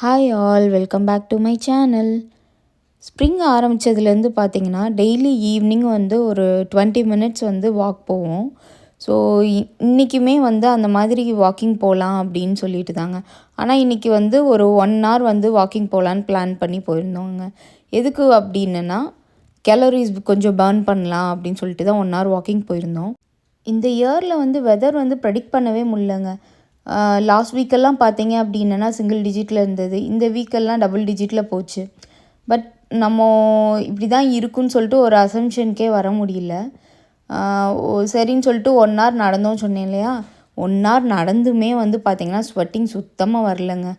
Hi all, welcome back to my channel. Spring ஆரம்பித்ததுலேருந்து பார்த்தீங்கன்னா daily evening வந்து ஒரு 20 மினிட்ஸ் வந்து வாக் போவோம். ஸோ இன்றைக்குமே வந்து அந்த மாதிரி வாக்கிங் போகலாம் அப்படின்னு சொல்லிட்டு தாங்க. ஆனால் இன்றைக்கி வந்து ஒரு 1 hour வந்து வாக்கிங் போகலான்னு பிளான் பண்ணி போயிருந்தோங்க. எதுக்கு அப்படின்னா கேலரிஸ் கொஞ்சம் பர்ன் பண்ணலாம் அப்படின்னு சொல்லிட்டு தான் 1 hour வாக்கிங் போயிருந்தோம். இந்த இயரில் வந்து வெதர் வந்து ப்ரெடிக்ட் பண்ணவே முடியலங்க. லாஸ்ட் வீக்கெல்லாம் பார்த்தீங்க அப்படின்னா சிங்கிள் டிஜிட்டில் இருந்தது. இந்த வீக்கெல்லாம் டபுள் டிஜிட்டில் போச்சு. பட் நம்ம இப்படி தான் இருக்குன்னு சொல்லிட்டு ஒரு அசம்ஷனுக்கே வர முடியல. சரின்னு சொல்லிட்டு 1 hour நடந்தோன்னு சொன்னேன் இல்லையா, 1 hour நடந்துமே வந்து பார்த்திங்கன்னா ஸ்வெட்டிங் சுத்தமாக வரலங்க.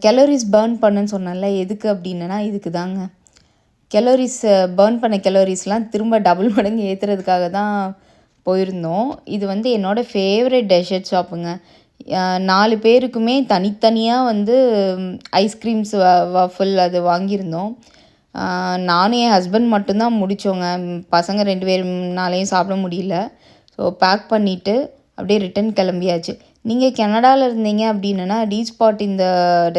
கலோரிஸ் பர்ன் பண்ணுன்னு சொன்னேன்ல, எதுக்கு அப்படின்னா இதுக்கு தாங்க. கலோரிஸ் பர்ன் பண்ண கலோரிஸ்லாம் திரும்ப டபுள் மடங்கு ஏற்றுறதுக்காக தான் போயிருந்தோம். இது வந்து என்னோடய ஃபேவரட் டெசர்ட் ஷாப்புங்க. 4 பேருக்குமே தனித்தனியாக வந்து ஐஸ்கிரீம்ஸ் வாஃபிள் அது வாங்கியிருந்தோம். நானும் என் ஹஸ்பண்ட் மட்டும்தான் முடித்தோங்க. பசங்க 2 பேருனாலையும் சாப்பிட முடியல. ஸோ பேக் பண்ணிவிட்டு அப்படியே ரிட்டன் கிளம்பியாச்சு. நீங்கள் கனடாவில் இருந்தீங்க அப்படின்னா டீஸ்பாட் இந்த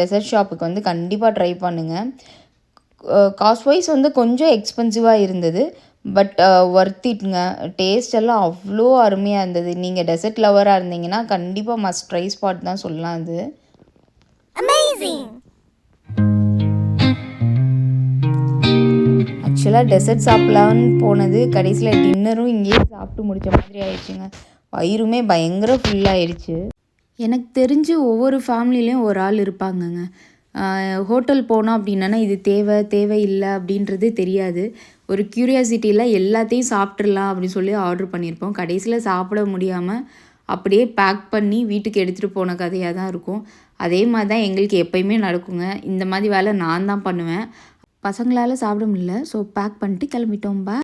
டெசர்ட் ஷாப்புக்கு வந்து கண்டிப்பாக ட்ரை பண்ணுங்கள். காஸ்ட் வைஸ் வந்து கொஞ்சம் எக்ஸ்பென்சிவாக இருந்தது. But worth இட்ங்க. டேஸ்ட் எல்லாம் அவ்வளோ அருமையாக இருந்தது. நீங்கள் டெசர்ட் லவராக இருந்தீங்கன்னா கண்டிப்பாக மஸ்ட் ட்ரை ஸ்பாட் தான் சொல்லலாம் அது. ஆக்சுவலாக டெசர்ட் சாப்பிட்லான்னு போனது கடைசியில் டின்னரும் இங்கேயே சாப்பிட்டு முடித்த மாதிரி ஆயிடுச்சுங்க. வயிறுமே பயங்கர ஃபுல்லாகிடுச்சு. எனக்கு தெரிஞ்சு ஒவ்வொரு ஃபேமிலிலையும் ஒரு ஆள் இருப்பாங்கங்க. ஹோட்டல் போனோம் அப்படின்னா இது தேவையில்லை அப்படின்றது தெரியாது. ஒரு க்யூரியாசிட்டியில் எல்லாத்தையும் சாப்பிட்றலாம் அப்படின்னு சொல்லி ஆர்டர் பண்ணியிருப்போம். கடைசியில் சாப்பிட முடியாமல் அப்படியே பேக் பண்ணி வீட்டுக்கு எடுத்துகிட்டு போன கதையாக தான் இருக்கும். அதே மாதிரி தான் எங்களுக்கு எப்போயுமே நடக்குங்க. இந்த மாதிரி வேலை நான் தான் பண்ணுவேன். பசங்களால் சாப்பிட முடியல. ஸோ பேக் பண்ணிட்டு கிளம்பிட்டோம்.